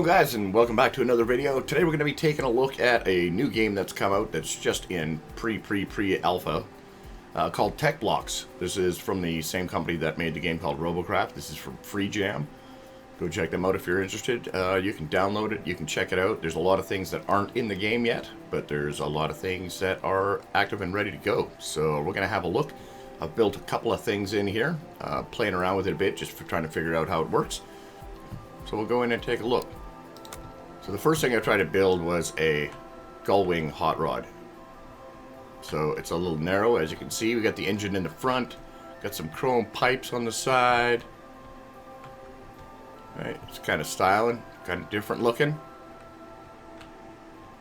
Guys, and welcome back to another video. Today we're going to be taking a look at a new game that's come out that's just in pre-alpha called TECHBLOX. This is from the same company that made the game called Robocraft. This is from FreeJam. Go check them out if you're interested. You can download it, you can check it out. There's a lot of things that aren't in the game yet, but there's a lot of things that are active and ready to go. So we're going to have a look. I've built a couple of things in here, playing around with it a bit just for trying to figure out how it works. So we'll go in and take a look. So the first thing I tried to build was a Gullwing Hot Rod. So it's a little narrow, as you can see. We got the engine in the front, got some chrome pipes on the side. Right, it's kind of styling, kind of different looking.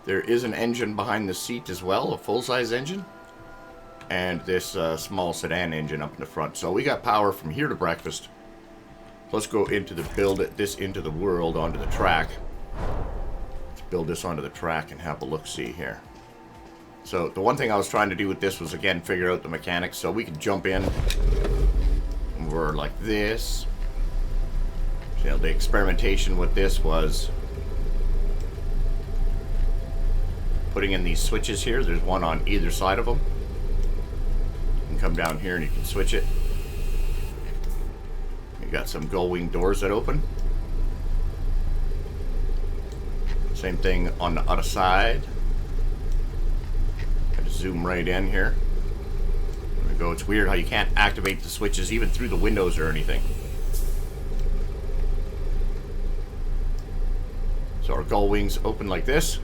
There is an engine behind the seat as well, a full-size engine, and this small sedan engine up in the front. So we got power from here to breakfast. Let's go into the this into the world onto the track. Let's build this onto the track and have a look-see here. So the one thing I was trying to do with this was again figure out the mechanics. So we can jump in. And we're like this. You know, the experimentation with this was putting in these switches here. There's one on either side of them. You can come down here and you can switch it. Got some gullwing doors that open. Same thing on the other side. Got to zoom right in here. There we go. It's weird how you can't activate the switches even through the windows or anything. So our gullwings open like this.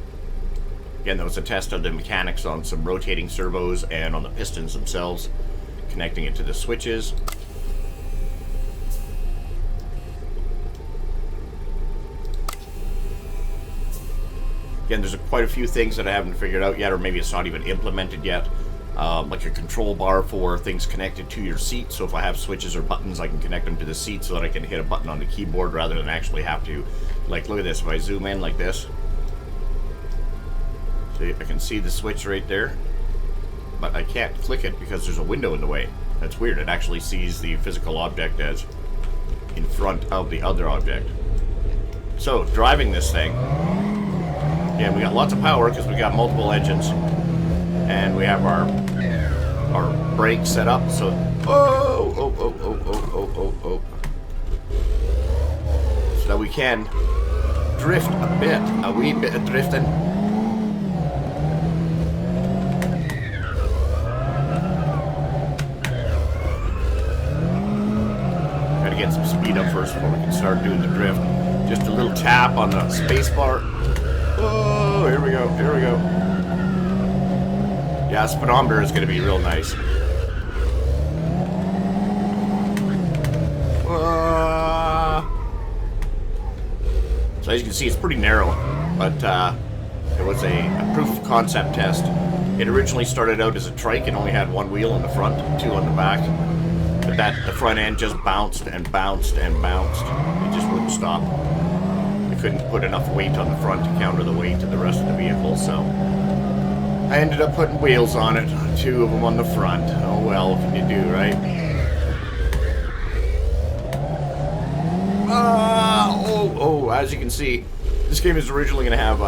Again, that was a test of the mechanics on some rotating servos and on the pistons themselves, connecting it to the switches. Again, there's quite a few things that I haven't figured out yet, or maybe it's not even implemented yet. Like a control bar for things connected to your seat. So if I have switches or buttons, I can connect them to the seat so that I can hit a button on the keyboard rather than actually have to. Like, look at this. If I zoom in like this, see, I can see the switch right there, but I can't click it because there's a window in the way. That's weird. It actually sees the physical object as in front of the other object. So driving this thing. Yeah, we got lots of power because we got multiple engines, and we have our brakes set up. So, oh, so that we can drift a wee bit of drifting. Got to get some speed up first before we can start doing the drift. Just a little tap on the space bar. Oh, here we go, here we go. Yeah, speedometer is going to be real nice. So as you can see, it's pretty narrow, but it was a proof of concept test. It originally started out as a trike and only had one wheel in the front, two on the back. But the front end just bounced and bounced and bounced. It just wouldn't stop. Couldn't put enough weight on the front to counter the weight of the rest of the vehicle, so I ended up putting wheels on it, two of them on the front. Oh well, what can you do, right? As you can see, this game is originally going to have,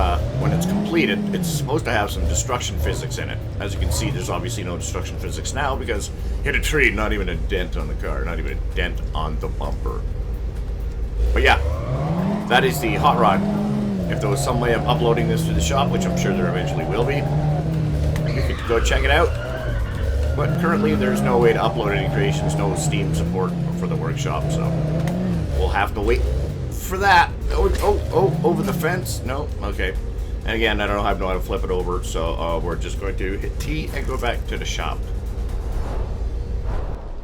when it's completed, it's supposed to have some destruction physics in it. As you can see, there's obviously no destruction physics now because hit a tree, not even a dent on the car, not even a dent on the bumper. But yeah. That is the Hot Rod. If there was some way of uploading this to the shop, which I'm sure there eventually will be, you could go check it out. But currently there's no way to upload any creations, no Steam support for the workshop, so we'll have to wait for that. Oh, over the fence? No? Okay. And again, I don't know how to flip it over, so we're just going to hit T and go back to the shop.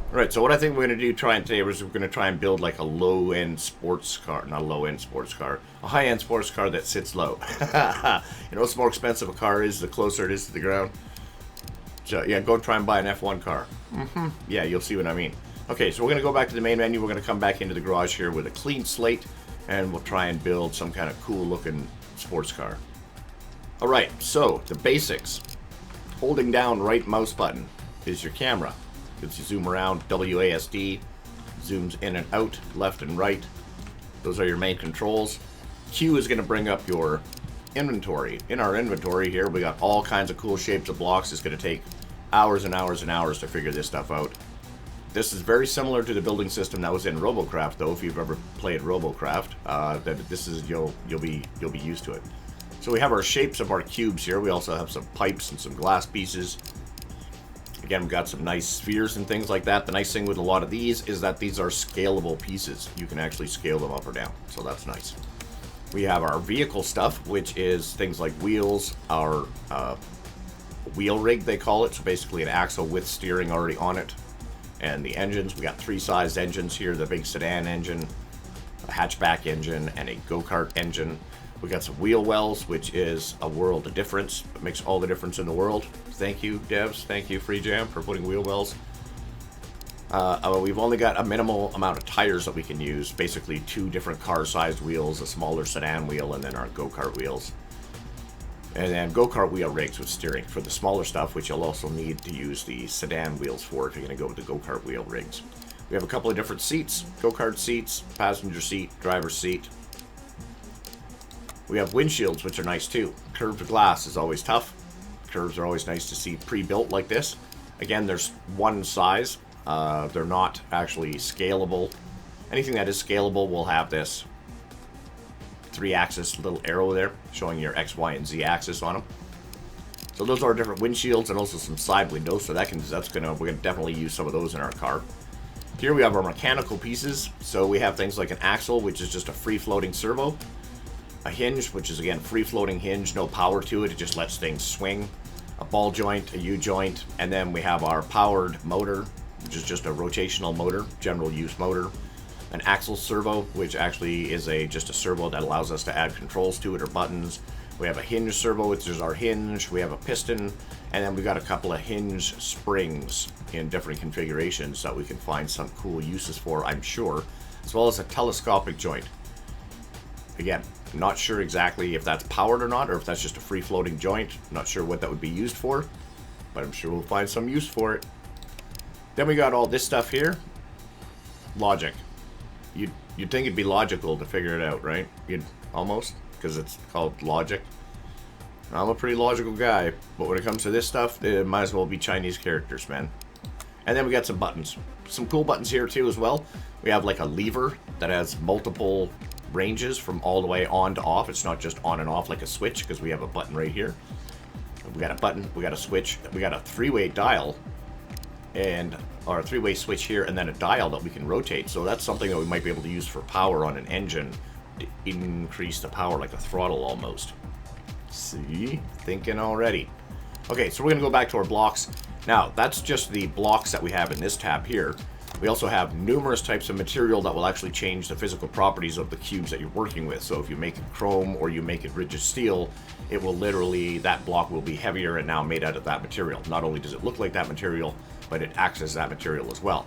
Right, so what I think we're going to do today is we're going to try and build like a low-end sports car. Not a low-end sports car. A high-end sports car that sits low. You know, the more expensive a car is, the closer it is to the ground. So, yeah, go try and buy an F1 car. Yeah, you'll see what I mean. Okay, so we're going to go back to the main menu. We're going to come back into the garage here with a clean slate. And we'll try and build some kind of cool-looking sports car. Alright, so the basics. Holding down right mouse button is your camera. Gives you zoom around, WASD, zooms in and out, left and right. Those are your main controls. Q is going to bring up your inventory. In our inventory here, we got all kinds of cool shapes of blocks. It's going to take hours and hours and hours to figure this stuff out. This is very similar to the building system that was in Robocraft, though. If you've ever played Robocraft, that this is you'll be used to it. So we have our shapes of our cubes here. We also have some pipes and some glass pieces. Again, we've got some nice spheres and things like that. The nice thing with a lot of these is that these are scalable pieces. You can actually scale them up or down, so that's nice. We have our vehicle stuff, which is things like wheels, our wheel rig, they call it. So basically an axle with steering already on it. And the engines, we got 3 sized engines here. The big sedan engine, a hatchback engine, and a go-kart engine. We got some wheel wells, which is a world of difference. It makes all the difference in the world. Thank you, devs. Thank you, FreeJam, for putting wheel wells. We've only got a minimal amount of tires that we can use. Basically 2 different car-sized wheels, a smaller sedan wheel, and then our go-kart wheels. And then go-kart wheel rigs with steering for the smaller stuff, which you'll also need to use the sedan wheels for if you're going to go with the go-kart wheel rigs. We have a couple of different seats. Go-kart seats, passenger seat, driver's seat. We have windshields, which are nice too. Curved glass is always tough. Curves are always nice to see pre-built like this. Again, there's one size. They're not actually scalable. Anything that is scalable will have this 3-axis little arrow there showing your X, Y, and Z axis on them. So those are different windshields and also some side windows. So we're gonna definitely use some of those in our car. Here we have our mechanical pieces. So we have things like an axle, which is just a free-floating servo. A hinge, which is again free-floating hinge, no power to it. It just lets things swing. A ball joint, a U-joint, and then we have our powered motor, which is just a rotational motor, general use motor. An axle servo, which actually is just a servo that allows us to add controls to it or buttons. We have a hinge servo, which is our hinge. We have a piston, and then we got a couple of hinge springs in different configurations that we can find some cool uses for, I'm sure, as well as a telescopic joint. Again, I'm not sure exactly if that's powered or not, or if that's just a free-floating joint. I'm not sure what that would be used for, but I'm sure we'll find some use for it. Then we got all this stuff here. Logic. You'd think it'd be logical to figure it out, right? Almost, because it's called logic. I'm a pretty logical guy, but when it comes to this stuff, it might as well be Chinese characters, man. And then we got some buttons. Some cool buttons here too as well. We have like a lever that has multiple ranges from all the way on to off. It's not just on and off like a switch, because we have a button right here. We got a button, we got a switch, we got a 3-way dial, or a 3-way switch here, and then a dial that we can rotate. So that's something that we might be able to use for power on an engine to increase the power, like a throttle almost. See? Thinking already. Okay, so we're going to go back to our blocks. Now, that's just the blocks that we have in this tab here. We also have numerous types of material that will actually change the physical properties of the cubes that you're working with. So if you make it chrome or you make it rigid steel, it will literally, that block will be heavier and now made out of that material. Not only does it look like that material, but it acts as that material as well.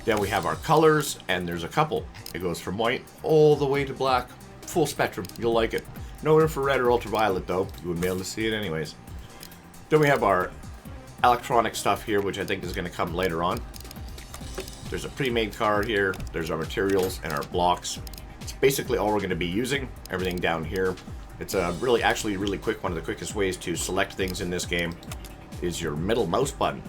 Then we have our colors, and there's a couple. It goes from white all the way to black. Full spectrum. You'll like it. No infrared or ultraviolet, though. You wouldn't be able to see it anyways. Then we have our electronic stuff here, which I think is going to come later on. There's a pre-made card here. There's our materials and our blocks. It's basically all we're going to be using. Everything down here. It's a really quick. One of the quickest ways to select things in this game is your middle mouse button.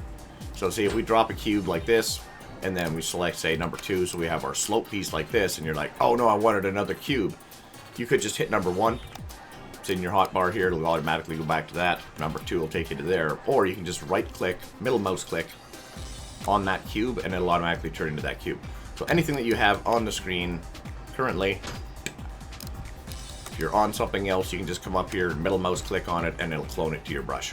So see, if we drop a cube like this, and then we select, say, number 2, so we have our slope piece like this, and you're like, oh no, I wanted another cube. You could just hit number 1. It's in your hotbar here. It'll automatically go back to that. Number 2 will take you to there. Or you can just right-click, middle mouse click on that cube, and it'll automatically turn into that cube. So anything that you have on the screen currently, if you're on something else, you can just come up here, middle mouse click on it, and it'll clone it to your brush.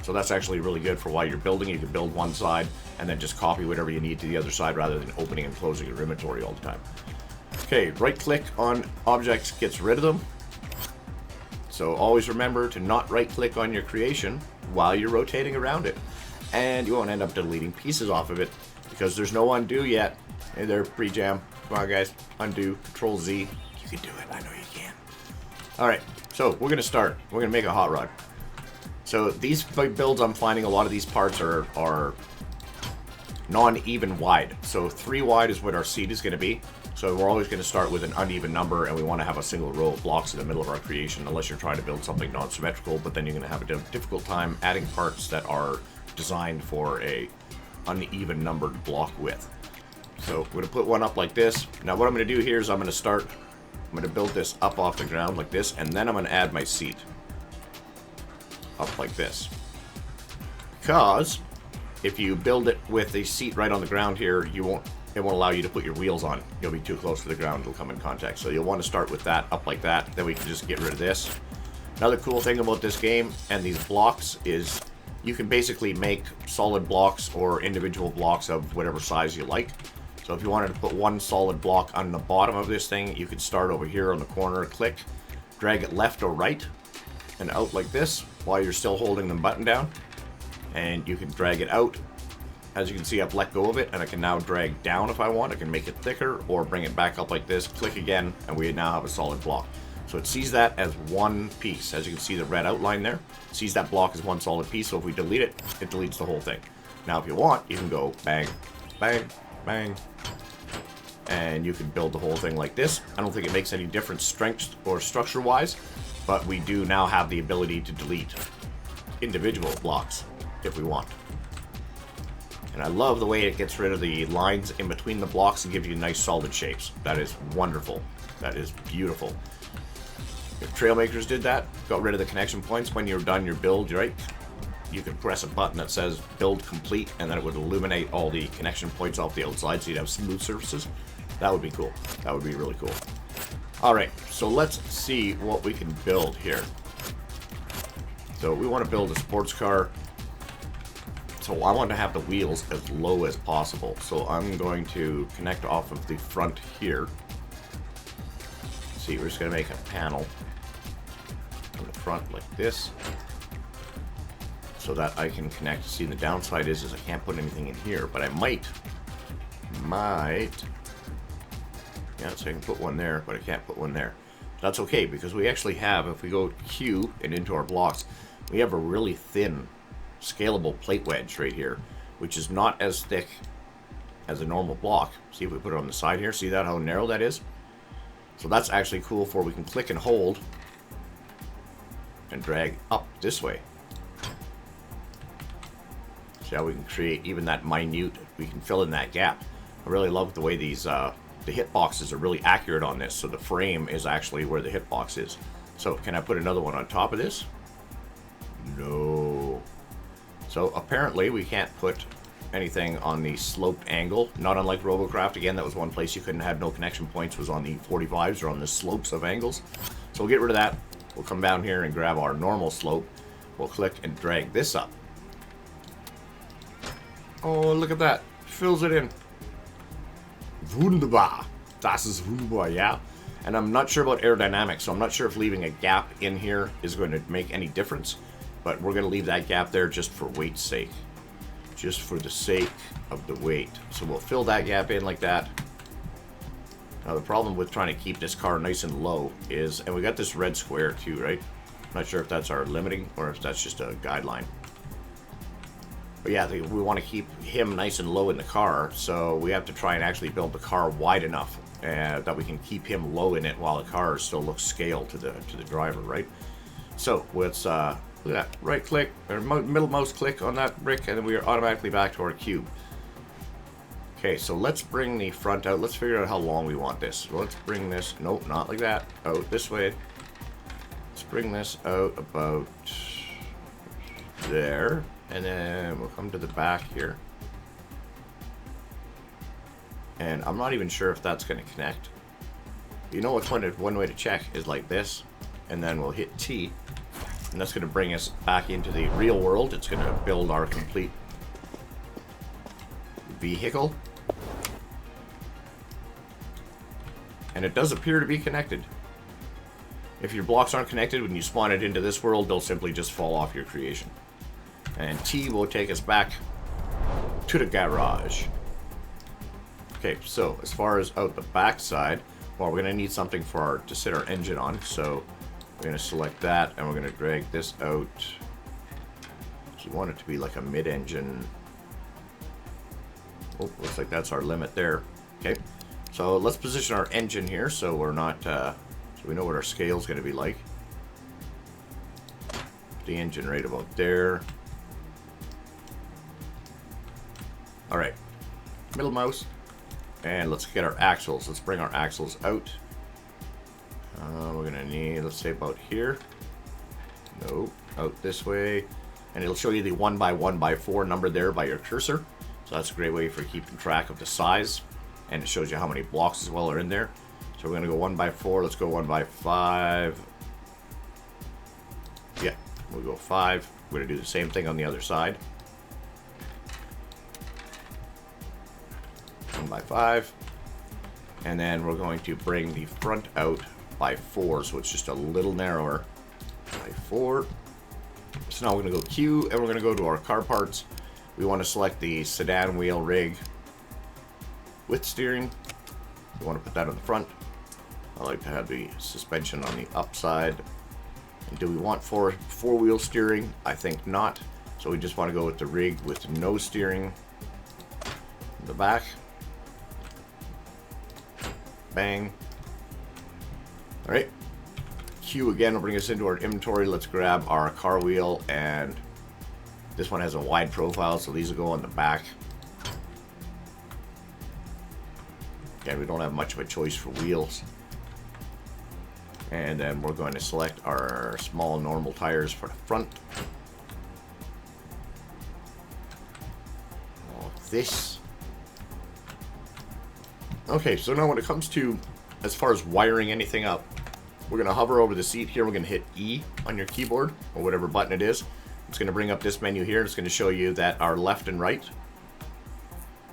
So that's actually really good for while you're building. You can build one side and then just copy whatever you need to the other side rather than opening and closing your inventory all the time. Okay, right click on objects gets rid of them. So always remember to not right click on your creation while you're rotating around it. And you won't end up deleting pieces off of it because there's no undo yet. Hey there, FreeJam. Come on guys, undo, Control Z. You can do it, I know you can. Alright, so we're gonna start. We're gonna make a hot rod. So these builds, I'm finding a lot of these parts are non-even wide. So 3 wide is what our seat is going to be. So we're always going to start with an uneven number, and we want to have a single row of blocks in the middle of our creation, unless you're trying to build something non-symmetrical, but then you're going to have a difficult time adding parts that are designed for a uneven numbered block width. So we're going to put one up like this. Now what I'm going to do here is I'm going to build this up off the ground like this, and then I'm going to add my seat up like this. Because if you build it with a seat right on the ground here, it won't allow you to put your wheels on. You'll be too close to the ground, it'll come in contact. So you'll want to start with that up like that, then we can just get rid of this. Another cool thing about this game and these blocks is you can basically make solid blocks or individual blocks of whatever size you like. So if you wanted to put one solid block on the bottom of this thing, you could start over here on the corner, click, drag it left or right, and out like this while you're still holding the button down. And you can drag it out. As you can see, I've let go of it, and I can now drag down if I want. I can make it thicker or bring it back up like this, click again, and we now have a solid block. So it sees that as one piece. As you can see the red outline there, it sees that block as one solid piece, so if we delete it, it deletes the whole thing. Now if you want, you can go bang, bang, bang, and you can build the whole thing like this. I don't think it makes any difference strength or structure-wise, but we do now have the ability to delete individual blocks if we want. And I love the way it gets rid of the lines in between the blocks and gives you nice solid shapes. That is wonderful. That is beautiful. If Trailmakers did that, got rid of the connection points when you're done your build, right? You could press a button that says build complete, and then it would illuminate all the connection points off the outside so you'd have smooth surfaces. That would be cool. That would be really cool. Alright, so let's see what we can build here. So we want to build a sports car. So I want to have the wheels as low as possible. So I'm going to connect off of the front here. See, we're just going to make a panel on the front like this, so that I can connect. See, the downside is I can't put anything in here, but I might. Yeah, so I can put one there, but I can't put one there. That's okay, because we actually have, if we go to Q and into our blocks, we have a really thin scalable plate wedge right here, which is not as thick as a normal block. See if we put it on the side here, see that how narrow that is? So that's actually cool for we can click and hold and drag up this way. See how we can create even that minute, we can fill in that gap. I really love the way these the hitboxes are really accurate on this, so the frame is actually where the hitbox is. So can I put another one on top of this? No. So apparently we can't put anything on the sloped angle, not unlike Robocraft. Again, that was one place you couldn't have no connection points, was on the 45s or on the slopes of angles. So we'll get rid of that. We'll come down here and grab our normal slope. We'll click and drag this up. Oh, look at that. Fills it in. Wunderbar. Das ist wunderbar, yeah. And I'm not sure about aerodynamics, so I'm not sure if leaving a gap in here is going to make any difference. But we're going to leave that gap there just for weight's sake. Just for the sake of the weight. So we'll fill that gap in like that. Now the problem with trying to keep this car nice and low is, and we got this red square too, right? I'm not sure if that's our limiting or if that's just a guideline. But yeah, we want to keep him nice and low in the car, so we have to try and actually build the car wide enough that we can keep him low in it while the car still looks scaled to the driver, right? So let's look at that. Right click or middle mouse click on that brick, and then we are automatically back to our cube. Okay, so let's bring the front out. Let's figure out how long we want this. So let's bring this, nope, not like that, out this way. Let's bring this out about there, and then we'll come to the back here. And I'm not even sure if that's going to connect. You know what's one way to check is like this, and then we'll hit T, and that's going to bring us back into the real world. It's going to build our complete vehicle. And it does appear to be connected. If your blocks aren't connected, when you spawn it into this world, they'll simply just fall off your creation. And T will take us back to the garage. Okay, so as far as out the back side, well, we're going to need something to sit our engine on. So we're going to select that, and we're going to drag this out. So we want it to be like a mid-engine. Oh, looks like that's our limit there. Okay, So let's position our engine here so we're not, so we know what our scale is going to be like. The engine right about there. Alright, middle mouse, and let's get our axles. Let's bring our axles out. We're going to need, let's say about here. No, out this way. And it'll show you the 1x1x4 number there by your cursor. So that's a great way for keeping track of the size. And it shows you how many blocks as well are in there. So we're going to go 1x4, let's go 1x5. Yeah, we'll go 5. We're going to do the same thing on the other side. 1x5, and then we're going to bring the front out by 4, so it's just a little narrower. By 4. So now we're going to go Q, and we're going to go to our car parts. We want to select the sedan wheel rig with steering. We want to put that on the front. I like to have the suspension on the upside. And do we want four-wheel steering? I think not. So we just want to go with the rig with no steering. In the back. Bang. Alright. Q again will bring us into our inventory. Let's grab our car wheel, and this one has a wide profile, so these will go on the back. Again, we don't have much of a choice for wheels. And then we're going to select our small normal tires for the front. All of this. Okay, so now when it comes to, as far as wiring anything up, we're going to hover over the seat here. We're going to hit E on your keyboard, or whatever button it is. It's going to bring up this menu here. It's going to show you that our left and right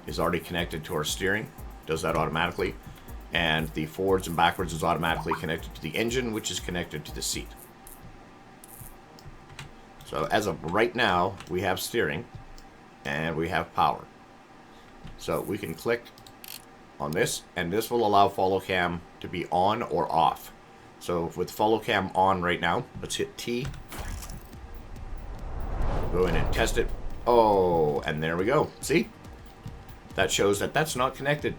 is already connected to our steering. It does that automatically. And the forwards and backwards is automatically connected to the engine, which is connected to the seat. So as of right now, we have steering and we have power. So we can click on this, and this will allow follow cam to be on or off. So with follow cam on right now, let's hit T. Go in and test it. Oh, and there we go. See? That shows that that's not connected.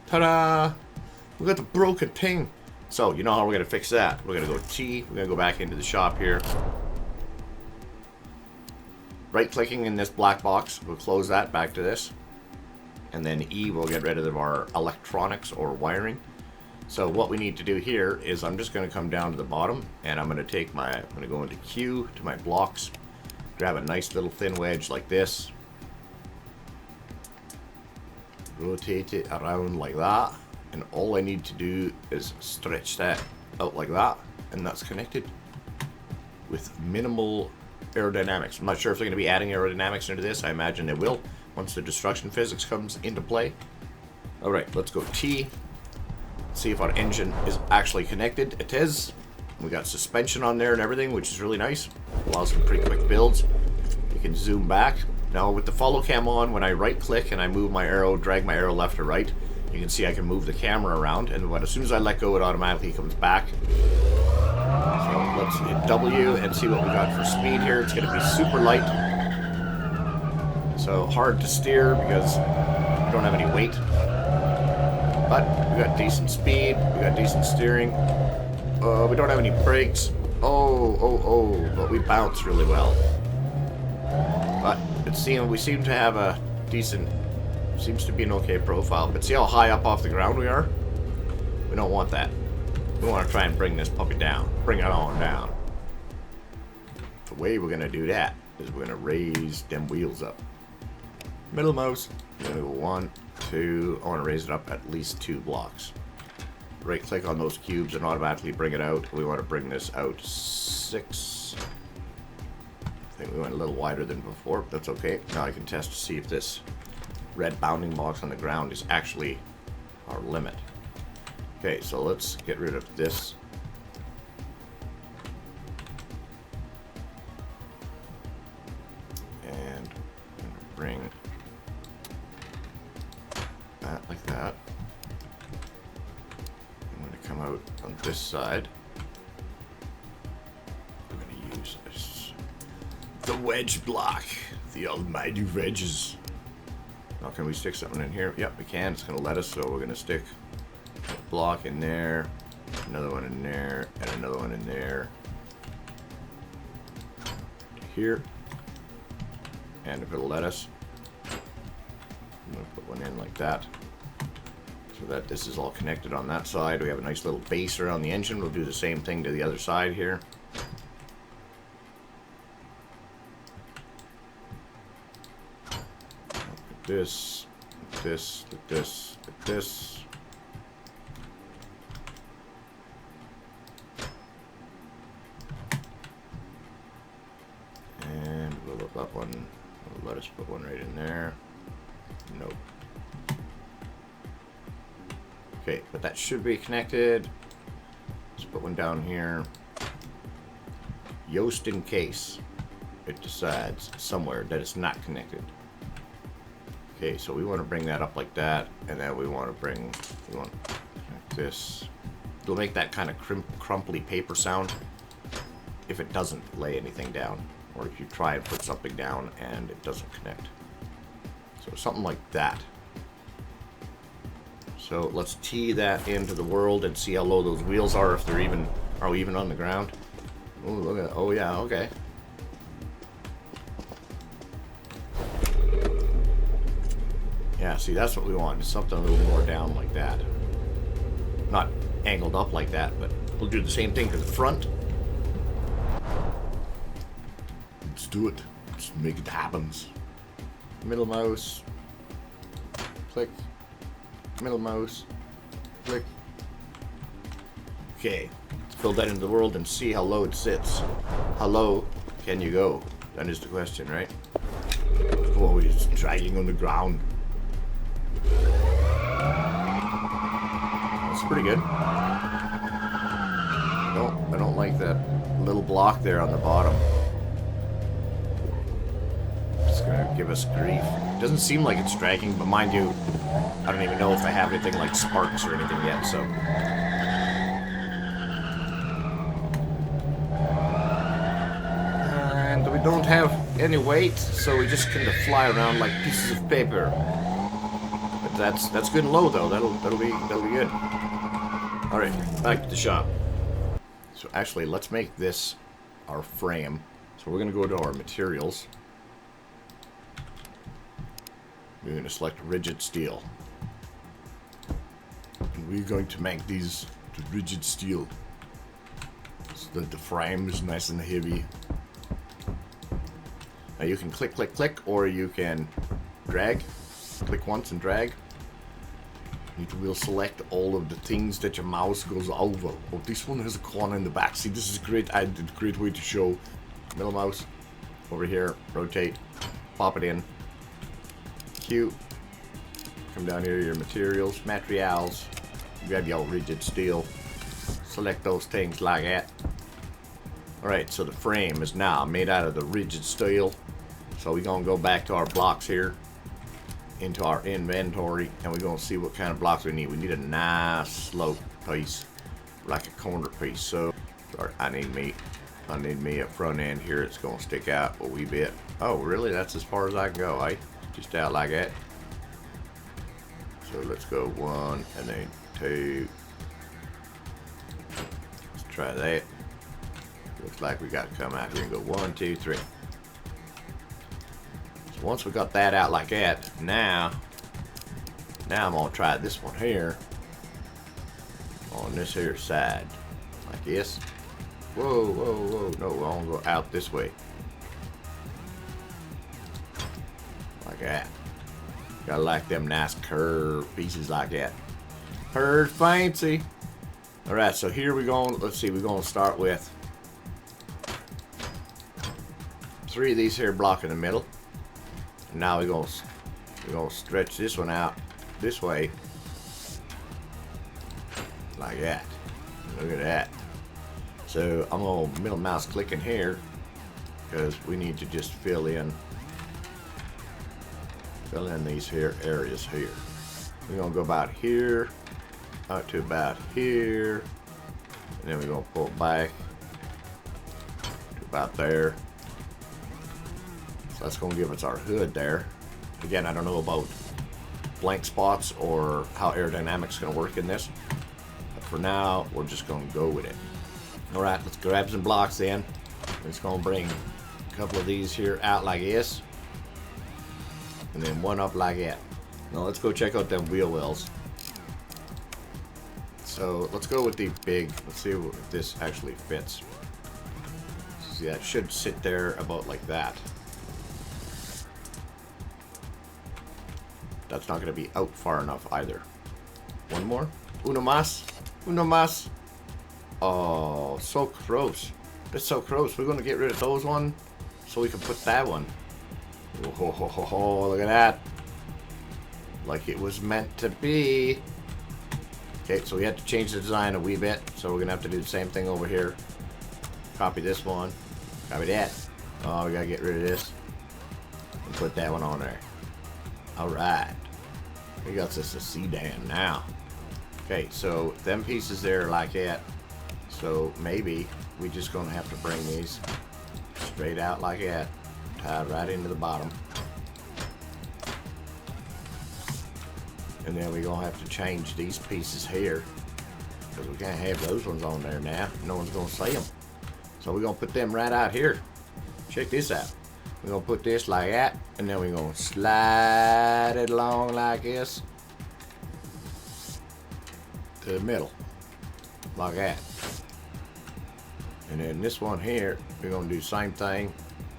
Ta-da! We got the broken thing. So, you know how we're going to fix that. We're going to go T. We're going to go back into the shop here. Right-clicking in this black box. We'll close that back to this. And then E will get rid of our electronics or wiring. So what we need to do here is I'm just going to come down to the bottom, and I'm going to take my, I'm going to go into Q to my blocks, grab a nice little thin wedge like this, rotate it around like that, and all I need to do is stretch that out like that, and that's connected with minimal aerodynamics. I'm not sure if they're going to be adding aerodynamics into this. I imagine they will once the destruction physics comes into play. Alright, let's go T. See if our engine is actually connected. It is. We got suspension on there and everything, which is really nice. Allows some pretty quick builds. You can zoom back. Now with the follow cam on, when I right click and I move my arrow, drag my arrow left or right, you can see I can move the camera around, and as soon as I let go, it automatically comes back. So let's hit W and see what we got for speed here. It's going to be super light. So hard to steer because we don't have any weight. But we got decent speed, we got decent steering. We don't have any brakes. But we bounce really well. But we seem to have a decent, seems to be an okay profile. But see how high up off the ground we are? We don't want that. We want to try and bring this puppy down. Bring it on down. The way we're going to do that is we're going to raise them wheels up. Middle mouse. We're going to go 1, 2. I want to raise it up at least 2 blocks. Right click on those cubes and automatically bring it out. We want to bring this out 6. I think we went a little wider than before, but that's okay. Now I can test to see if this red bounding box on the ground is actually our limit. Okay, so let's get rid of this. And bring that like that. I'm going to come out on this side. I'm going to use this, the wedge block, the almighty wedges. Now can we stick something in here? Yep, we can. It's going to let us, so we're going to stick a block in there, another one in there, and another one in there. Here. And if it'll let us, I'm going to put one in like that, so that this is all connected on that side. We have a nice little base around the engine. We'll do the same thing to the other side here. This, this, this, this. And we'll look up one. We'll let us put one right in there. Nope. Okay, but that should be connected. Let's put one down here. Just in case it decides somewhere that it's not connected. Okay, so we want to bring that up like that, and then we want to connect this. It'll make that kind of crumply paper sound if it doesn't lay anything down, or if you try and put something down and it doesn't connect. So something like that. So let's tee that into the world and see how low those wheels are, if they're even on the ground. Oh, look at that. Oh yeah, okay. Yeah, see, that's what we want. It's something a little more down like that. Not angled up like that, but we'll do the same thing to the front. Let's do it. Let's make it happen. Middle mouse. Click. Middle mouse. Click. Okay. Let's build that into the world and see how low it sits. How low can you go? That is the question, right? Oh, it's dragging on the ground. That's pretty good. I don't like that little block there on the bottom. It's gonna give us grief. It doesn't seem like it's dragging, but mind you, I don't even know if I have anything like sparks or anything yet, so. And we don't have any weight, so we just kind of fly around like pieces of paper. But that's good and low though. That'll be good. All right, back to the shop. So actually, let's make this our frame. So we're gonna go to our materials. We're gonna select rigid steel. And we're going to make these to rigid steel so that the frame is nice and heavy. Now you can click, click, click, or you can drag. Click once and drag. It will select all of the things that your mouse goes over. Oh, this one has a corner in the back. See, this is great. A great way to show. Middle mouse over here. Rotate. Pop it in. Q. Come down here to your materials. Materials. Grab your rigid steel. Select those things like that. Alright, so the frame is now made out of the rigid steel. So we're going to go back to our blocks here. Into our inventory, and we're going to see what kind of blocks we need. We need a nice slope piece, like a corner piece. So I need me a front end here. It's going to stick out a wee bit. Oh, really? That's as far as I can go, eh? Just out like that. So let's go 1 and then 2. Let's try that. Looks like we got to come out here and go 1, 2, 3. Once we got that out like that, now I'm gonna try this one here on this here side, like this. Whoa, whoa, whoa! No, I'm gonna go out this way, like that. Gotta like them nice curved pieces like that. Heard fancy. All right, so here we go. Let's see. We're gonna start with 3 of these here block in the middle. Now we're gonna stretch this one out this way, like that. Look at that. So I'm gonna middle mouse click in here because we need to just fill in these here areas here. We're gonna go about here, out to about here, and then we're gonna pull it back to about there. That's going to give us our hood there. Again, I don't know about blank spots or how aerodynamics is going to work in this. But for now, we're just going to go with it. Alright, let's grab some blocks then. We're just going to bring a couple of these here out like this. And then one up like that. Now let's go check out them wheel wells. So let's go with the big. Let's see if this actually fits. See, that should sit there about like that. That's not going to be out far enough either. One more. Uno más. Uno más. Oh, so close. That's so close. We're going to get rid of those one so we can put that one. Oh, look at that. Like it was meant to be. Okay, so we had to change the design a wee bit. So we're going to have to do the same thing over here. Copy this one. Copy that. Oh, we got to get rid of this. And put that one on there. Alright. We got this a sedan now. Okay, so them pieces there like that. So maybe we just going to have to bring these straight out like that. Tied right into the bottom. And then we're going to have to change these pieces here. Because we can't have those ones on there now. No one's going to see them. So we're going to put them right out here. Check this out. We're going to put this like that. And then we're going to slide it along like this. To the middle. Like that. And then this one here, we're going to do the same thing.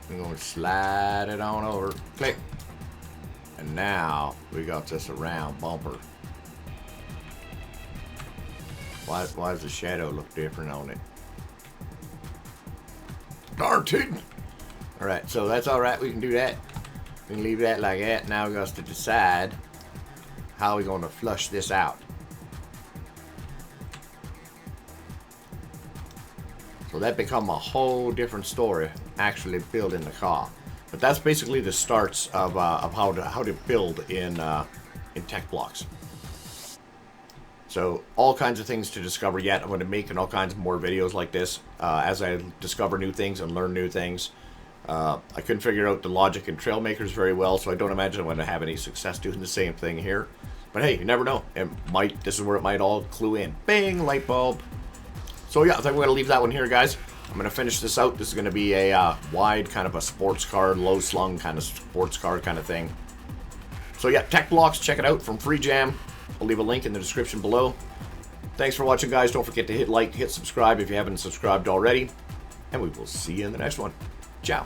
We're going to slide it on over. Click. And now we got this a round bumper. Why does the shadow look different on it? Darn it! Alright, so that's alright. We can do that. We can leave that like that. Now we got to decide how we're going to flush this out. So that become a whole different story, actually building the car. But that's basically the starts of how to build in TECHBLOX. So all kinds of things to discover yet. I'm going to be making all kinds of more videos like this as I discover new things and learn new things. I couldn't figure out the logic in Trailmakers very well, so I don't imagine I'm going to have any success doing the same thing here. But hey, you never know. It might. This is where it might all clue in. Bing, light bulb. So yeah, I think we're going to leave that one here, guys. I'm going to finish this out. This is going to be a wide kind of a sports car, low slung kind of sports car kind of thing. So yeah, TECHBLOX, check it out from FreeJam. I'll leave a link in the description below. Thanks for watching, guys. Don't forget to hit like, hit subscribe if you haven't subscribed already. And we will see you in the next one. Ciao.